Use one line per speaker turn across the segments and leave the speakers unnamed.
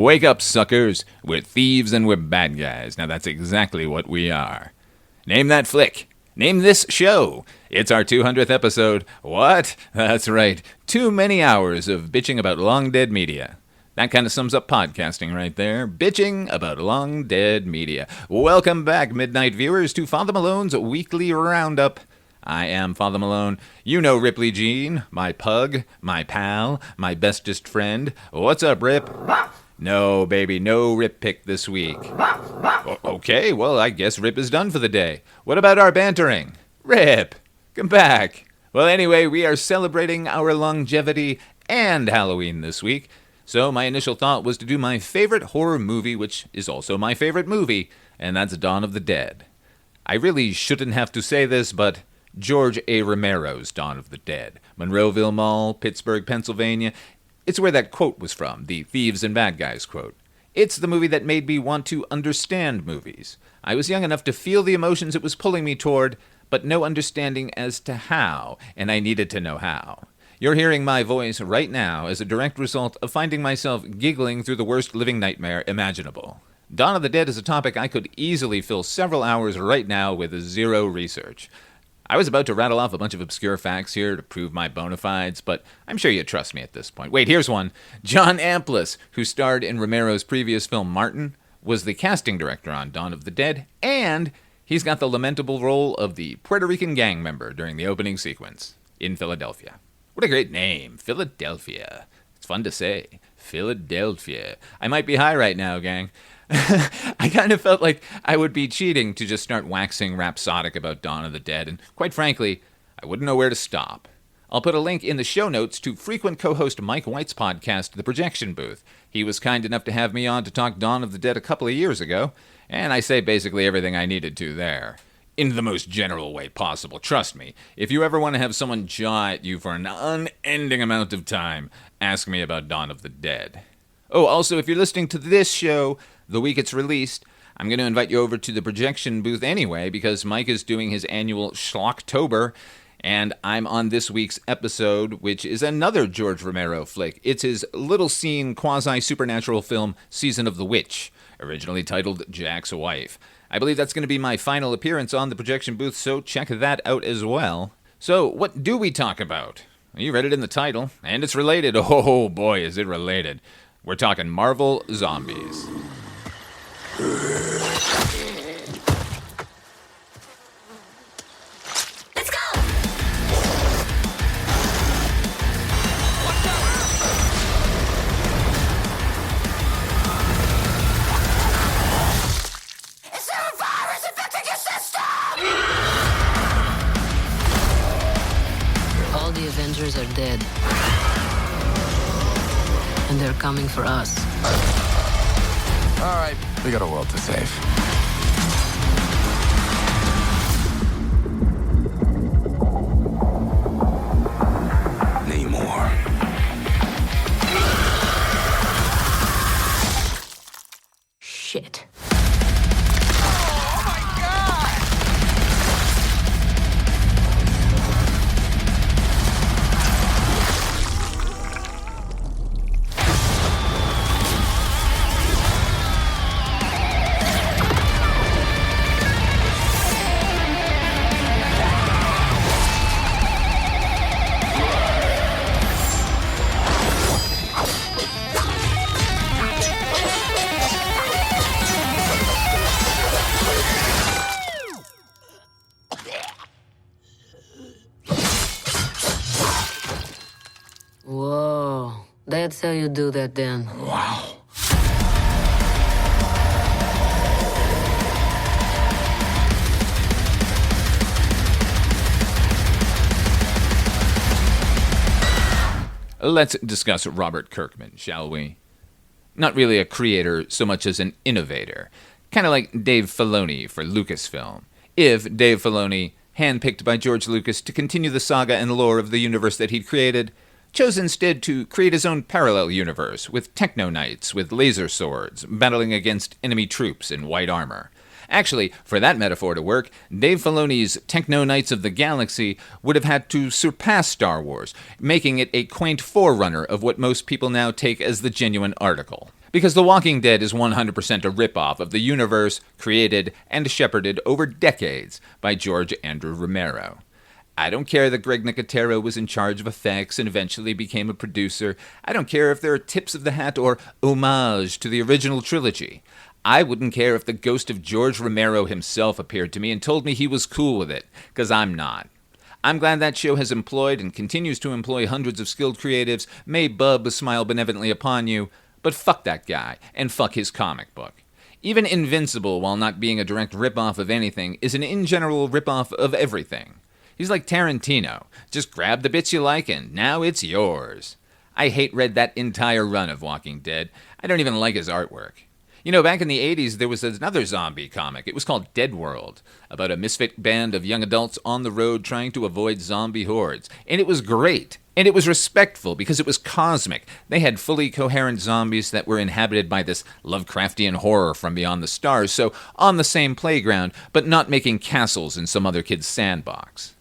Wake up, suckers. We're thieves and we're bad guys. Now that's exactly what we are. Name that flick. Name this show. It's our 200th episode. What? That's right. Too many hours of bitching about long-dead media. That kind of sums up podcasting right there. Bitching about long-dead media. Welcome back, midnight viewers, to Father Malone's weekly roundup. I am Father Malone. You know Ripley Jean, my pug, my pal, my bestest friend. What's up, Rip? No, baby, no Rip pick this week. Okay, well, I guess Rip is done for the day. What about our bantering? Rip, come back. Well, anyway, we are celebrating our longevity and Halloween this week. So my initial thought was to do my favorite horror movie, which is also my favorite movie, and that's Dawn of the Dead. I really shouldn't have to say this, but George A. Romero's Dawn of the Dead. Monroeville Mall, Pittsburgh, Pennsylvania. It's where that quote was from, the Thieves and Bad Guys quote. It's the movie that made me want to understand movies. I was young enough to feel the emotions it was pulling me toward, but no understanding as to how, and I needed to know how. You're hearing my voice right now as a direct result of finding myself giggling through the worst living nightmare imaginable. Dawn of the Dead is a topic I could easily fill several hours right now with zero research. I was about to rattle off a bunch of obscure facts here to prove my bona fides, but I'm sure you trust me at this point. Wait, here's one. John Amplas, who starred in Romero's previous film Martin, was the casting director on Dawn of the Dead, and he's got the lamentable role of the Puerto Rican gang member during the opening sequence in Philadelphia. What a great name, Philadelphia. It's fun to say. Philadelphia. I might be high right now, gang. I kind of felt like I would be cheating to just start waxing rhapsodic about Dawn of the Dead, and quite frankly, I wouldn't know where to stop. I'll put a link in the show notes to frequent co-host Mike White's podcast, The Projection Booth. He was kind enough to have me on to talk Dawn of the Dead a couple of years ago, and I say basically everything I needed to there. In the most general way possible, trust me. If you ever want to have someone jaw at you for an unending amount of time, ask me about Dawn of the Dead. Oh, also, if you're listening to this show the week it's released, I'm going to invite you over to the projection booth anyway, because Mike is doing his annual Schlocktober, and I'm on this week's episode, which is another George Romero flick. It's his little-seen, quasi-supernatural film, Season of the Witch, originally titled Jack's Wife. I believe that's going to be my final appearance on the projection booth, so check that out as well. So, what do we talk about? You read it in the title, and it's related. Oh boy, is it related. We're talking Marvel Zombies.
Let's go! Is there a virus infecting your system?
All the Avengers are dead. And they're coming for us.
All right, we got a world to save. Namor.
Shit.
Oh my God!
Whoa. That's how you do that then.
Wow.
Let's discuss Robert Kirkman, shall we? Not really a creator so much as an innovator. Kind of like Dave Filoni for Lucasfilm. If Dave Filoni, handpicked by George Lucas to continue the saga and lore of the universe that he'd created, chose instead to create his own parallel universe with techno knights with laser swords battling against enemy troops in white armor. Actually, for that metaphor to work, Dave Filoni's Techno Knights of the Galaxy would have had to surpass Star Wars, making it a quaint forerunner of what most people now take as the genuine article. Because The Walking Dead is 100% a ripoff of the universe created and shepherded over decades by George Andrew Romero. I don't care that Greg Nicotero was in charge of effects and eventually became a producer. I don't care if there are tips of the hat or homage to the original trilogy. I wouldn't care if the ghost of George Romero himself appeared to me and told me he was cool with it, because I'm not. I'm glad that show has employed and continues to employ hundreds of skilled creatives. May Bub smile benevolently upon you, but fuck that guy, and fuck his comic book. Even Invincible, while not being a direct ripoff of anything, is an in general ripoff of everything. He's like Tarantino. Just grab the bits you like and now it's yours. I hate-read that entire run of Walking Dead. I don't even like his artwork. You know, back in the 80s, there was another zombie comic. It was called Dead World, about a misfit band of young adults on the road trying to avoid zombie hordes. And it was great. And it was respectful because it was cosmic. They had fully coherent zombies that were inhabited by this Lovecraftian horror from beyond the stars, so on the same playground, but not making castles in some other kid's sandbox.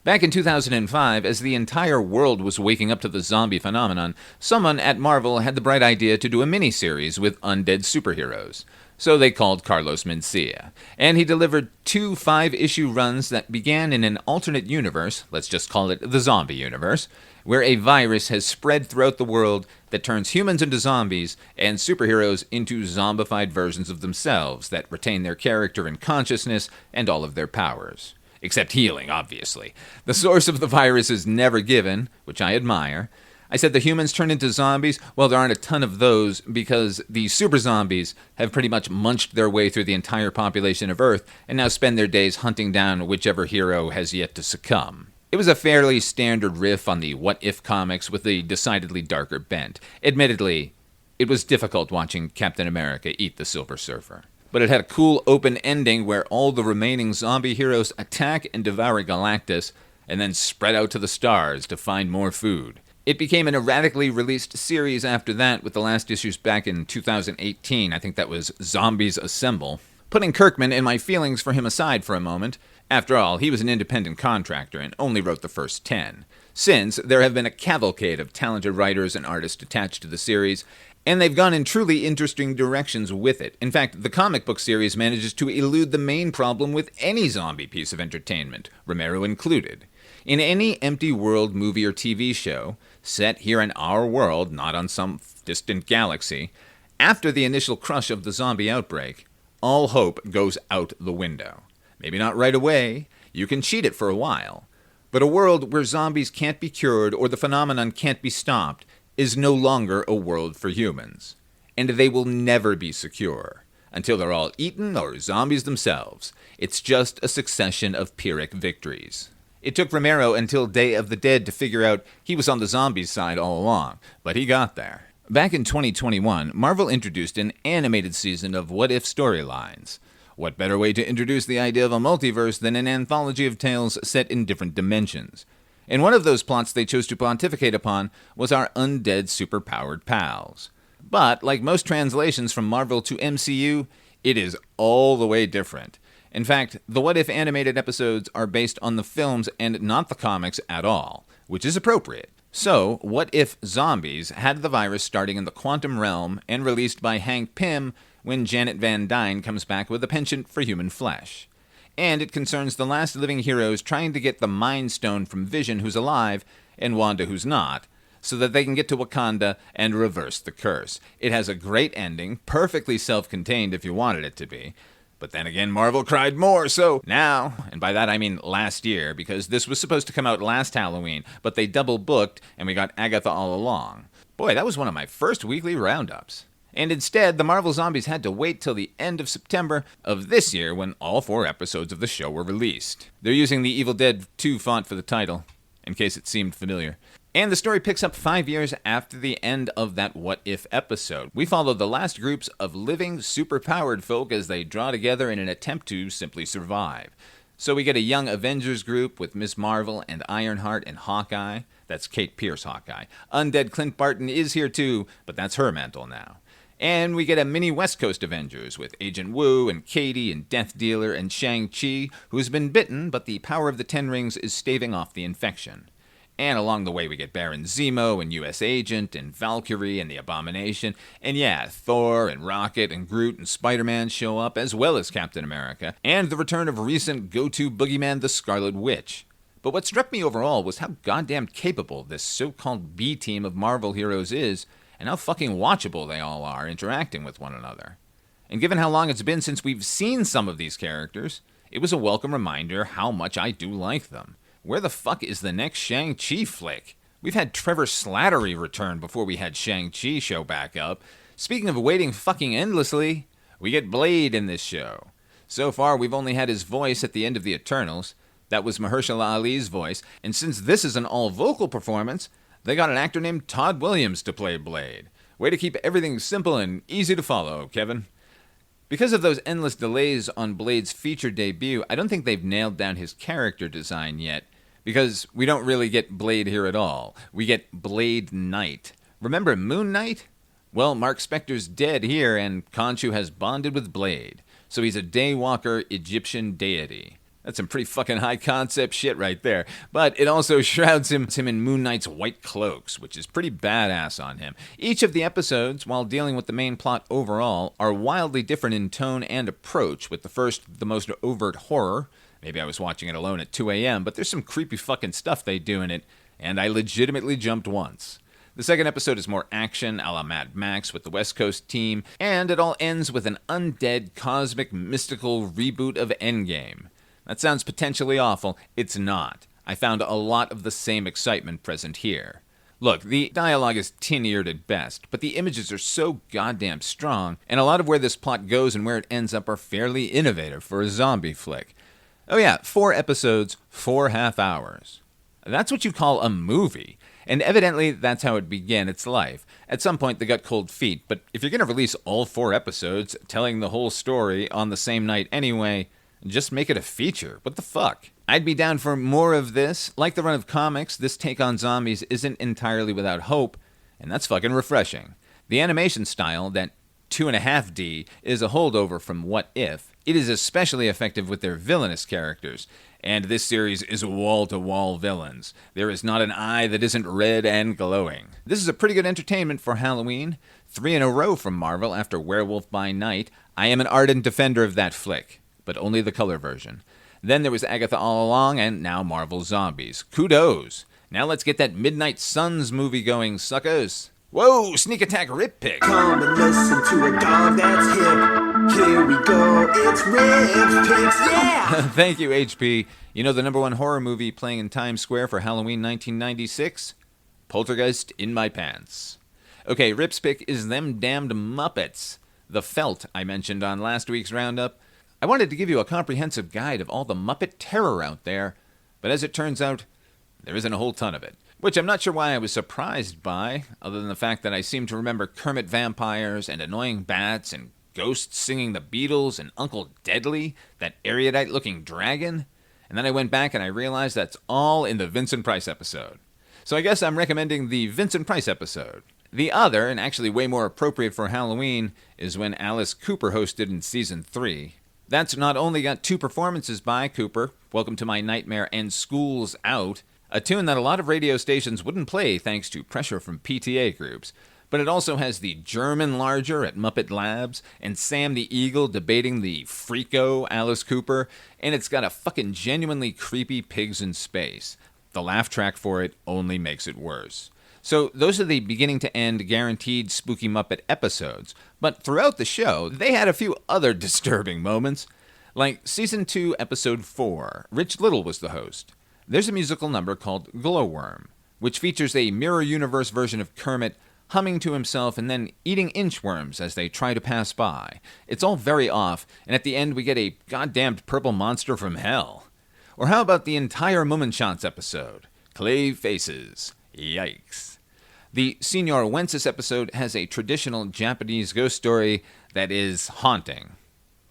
Back in 2005, as the entire world was waking up to the zombie phenomenon, someone at Marvel had the bright idea to do a miniseries with undead superheroes. So they called Carlos Mencia, and he delivered 2 5-issue runs that began in an alternate universe, let's just call it the zombie universe, where a virus has spread throughout the world that turns humans into zombies and superheroes into zombified versions of themselves that retain their character and consciousness and all of their powers. Except healing, obviously. The source of the virus is never given, which I admire. I said the humans turn into zombies. Well, there aren't a ton of those because the super zombies have pretty much munched their way through the entire population of Earth and now spend their days hunting down whichever hero has yet to succumb. It was a fairly standard riff on the What If comics with a decidedly darker bent. Admittedly, it was difficult watching Captain America eat the Silver Surfer. But it had a cool open ending where all the remaining zombie heroes attack and devour Galactus and then spread out to the stars to find more food. It became an erratically released series after that, with the last issues back in 2018. I think that was Zombies Assemble. Putting Kirkman and my feelings for him aside for a moment, after all, he was an independent contractor and only wrote the first 10. Since, there have been a cavalcade of talented writers and artists attached to the series, and they've gone in truly interesting directions with it. In fact, the comic book series manages to elude the main problem with any zombie piece of entertainment, Romero included. In any empty world movie or TV show, set here in our world, not on some distant galaxy, after the initial crush of the zombie outbreak, all hope goes out the window. Maybe not right away, you can cheat it for a while, but a world where zombies can't be cured or the phenomenon can't be stopped is no longer a world for humans, and they will never be secure until they're all eaten or zombies themselves. It's just a succession of Pyrrhic victories. It took Romero until Day of the Dead to figure out he was on the zombies side all along, but he got there. Back in 2021, Marvel introduced an animated season of What If storylines. What better way to introduce the idea of a multiverse than an anthology of tales set in different dimensions? And one of those plots they chose to pontificate upon was our undead superpowered pals. But, like most translations from Marvel to MCU, it is all the way different. In fact, the What If animated episodes are based on the films and not the comics at all, which is appropriate. So, what if zombies had the virus starting in the quantum realm and released by Hank Pym when Janet Van Dyne comes back with a penchant for human flesh? And it concerns the last living heroes trying to get the Mind Stone from Vision, who's alive, and Wanda, who's not, so that they can get to Wakanda and reverse the curse. It has a great ending, perfectly self-contained if you wanted it to be. But then again, Marvel cried more, so now, and by that I mean last year, because this was supposed to come out last Halloween, but they double booked, and we got Agatha all along. Boy, that was one of my first weekly roundups. And instead, the Marvel Zombies had to wait till the end of September of this year when all 4 episodes of the show were released. They're using the Evil Dead 2 font for the title, in case it seemed familiar. And the story picks up 5 years after the end of that What If episode. We follow the last groups of living, superpowered folk as they draw together in an attempt to simply survive. So we get a young Avengers group with Ms. Marvel and Ironheart and Hawkeye. That's Kate Pierce Hawkeye. Undead Clint Barton is here too, but that's her mantle now. And we get a mini West Coast Avengers with Agent Wu and Katie and Death Dealer and Shang-Chi, who's been bitten, but the power of the Ten Rings is staving off the infection. And along the way we get Baron Zemo and US Agent and Valkyrie and the Abomination. And yeah, Thor and Rocket and Groot and Spider-Man show up, as well as Captain America. And the return of recent go-to boogeyman, the Scarlet Witch. But what struck me overall was how goddamn capable this so-called B-team of Marvel heroes is, and how fucking watchable they all are interacting with one another. And given how long it's been since we've seen some of these characters, it was a welcome reminder how much I do like them. Where the fuck is the next Shang-Chi flick? We've had Trevor Slattery return before we had Shang-Chi show back up. Speaking of waiting fucking endlessly, we get Blade in this show. So far, we've only had his voice at the end of the Eternals. That was Mahershala Ali's voice, and since this is an all-vocal performance, they got an actor named Todd Williams to play Blade. Way to keep everything simple and easy to follow, Kevin. Because of those endless delays on Blade's feature debut, I don't think they've nailed down his character design yet, because we don't really get Blade here at all. We get Blade Knight. Remember Moon Knight? Well, Mark Spector's dead here, and Khonshu has bonded with Blade, so he's a Daywalker Egyptian deity. That's some pretty fucking high-concept shit right there. But it also shrouds him in Moon Knight's white cloaks, which is pretty badass on him. Each of the episodes, while dealing with the main plot overall, are wildly different in tone and approach, with the first the most overt horror. Maybe I was watching it alone at 2 a.m., but there's some creepy fucking stuff they do in it, and I legitimately jumped once. The second episode is more action, a la Mad Max with the West Coast team, and it all ends with an undead, cosmic, mystical reboot of Endgame. That sounds potentially awful. It's not. I found a lot of the same excitement present here. Look, the dialogue is tin-eared at best, but the images are so goddamn strong, and a lot of where this plot goes and where it ends up are fairly innovative for a zombie flick. Oh yeah, 4 episodes, 4 half hours. That's what you call a movie. And evidently, that's how it began its life. At some point, they got cold feet, but if you're going to release all 4 episodes, telling the whole story on the same night anyway, just make it a feature. What the fuck? I'd be down for more of this. Like the run of comics, this take on zombies isn't entirely without hope, and that's fucking refreshing. The animation style, that 2.5D, is a holdover from What If. It is especially effective with their villainous characters, and this series is wall-to-wall villains. There is not an eye that isn't red and glowing. This is a pretty good entertainment for Halloween. 3 in a row from Marvel after Werewolf by Night. I am an ardent defender of that flick, but only the color version. Then there was Agatha All Along, and now Marvel Zombies. Kudos! Now let's get that Midnight Suns movie going, suckers! Whoa, sneak attack rip pick!
Come and listen to a dog that's hip. Here we go, it's Rip Picks, yeah!
Thank you, HP. You know the #1 horror movie playing in Times Square for Halloween 1996? Poltergeist in My Pants. Okay, Rip's pick is them damned Muppets. The felt I mentioned on last week's Roundup. I wanted to give you a comprehensive guide of all the Muppet terror out there, but as it turns out, there isn't a whole ton of it. Which I'm not sure why I was surprised by, other than the fact that I seem to remember Kermit vampires and annoying bats and ghosts singing the Beatles and Uncle Deadly, that erudite-looking dragon. And then I went back and I realized that's all in the Vincent Price episode. So I guess I'm recommending the Vincent Price episode. The other, and actually way more appropriate for Halloween, is when Alice Cooper hosted in Season 3. That's not only got 2 performances by Cooper, Welcome to My Nightmare and School's Out, a tune that a lot of radio stations wouldn't play thanks to pressure from PTA groups, but it also has the German Larger at Muppet Labs, and Sam the Eagle debating the freako Alice Cooper, and it's got a fucking genuinely creepy pigs in space. The laugh track for it only makes it worse. So those are the beginning-to-end guaranteed Spooky Muppet episodes, but throughout the show, they had a few other disturbing moments. Like Season 2, Episode 4, Rich Little was the host. There's a musical number called Glowworm, which features a mirror universe version of Kermit humming to himself and then eating inchworms as they try to pass by. It's all very off, and at the end we get a goddamned purple monster from hell. Or how about the entire Mummenschanz episode? Clay Faces. Yikes. The Senor Wences episode has a traditional Japanese ghost story that is haunting.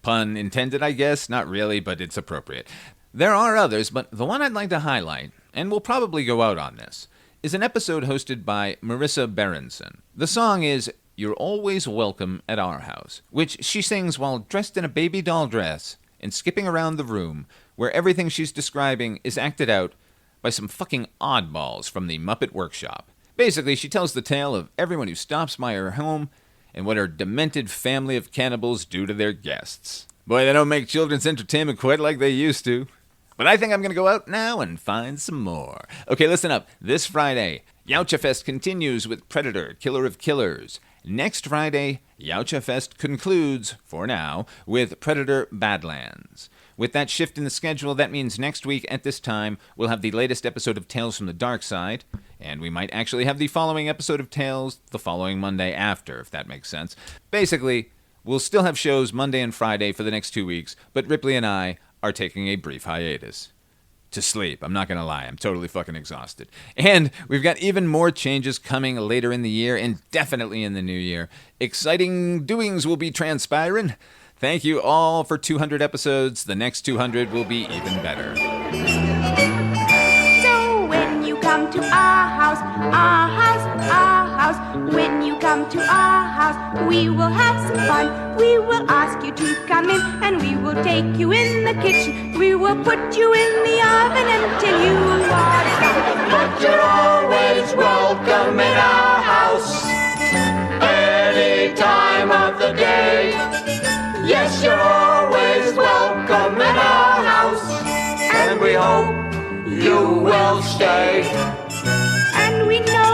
Pun intended, I guess? Not really, but it's appropriate. There are others, but the one I'd like to highlight, and we'll probably go out on this, is an episode hosted by Marissa Berenson. The song is You're Always Welcome at Our House, which she sings while dressed in a baby doll dress and skipping around the room, where everything she's describing is acted out by some fucking oddballs from the Muppet Workshop. Basically, she tells the tale of everyone who stops by her home and what her demented family of cannibals do to their guests. Boy, they don't make children's entertainment quite like they used to. But I think I'm going to go out now and find some more. Okay, listen up. This Friday, Yautja Fest continues with Predator, Killer of Killers. Next Friday, Yautja Fest concludes, for now, with Predator Badlands. With that shift in the schedule, that means next week at this time, we'll have the latest episode of Tales from the Dark Side, and we might actually have the following episode of Tales the following Monday after, if that makes sense. Basically, we'll still have shows Monday and Friday for the next 2 weeks, but Ripley and I are taking a brief hiatus. To sleep, I'm not going to lie, I'm totally fucking exhausted. And we've got even more changes coming later in the year, and definitely in the new year. Exciting doings will be transpiring. Thank you all for 200 episodes. The next 200 will be even better.
So when you come to our house, when you come to our house, we will have some fun. We will ask you to come in, and we will take you in the kitchen. We will put you in the oven until you are done.
But you're always welcome in our house, any time of the day. Yes, you're always welcome in our house, and we hope you will stay.
And we know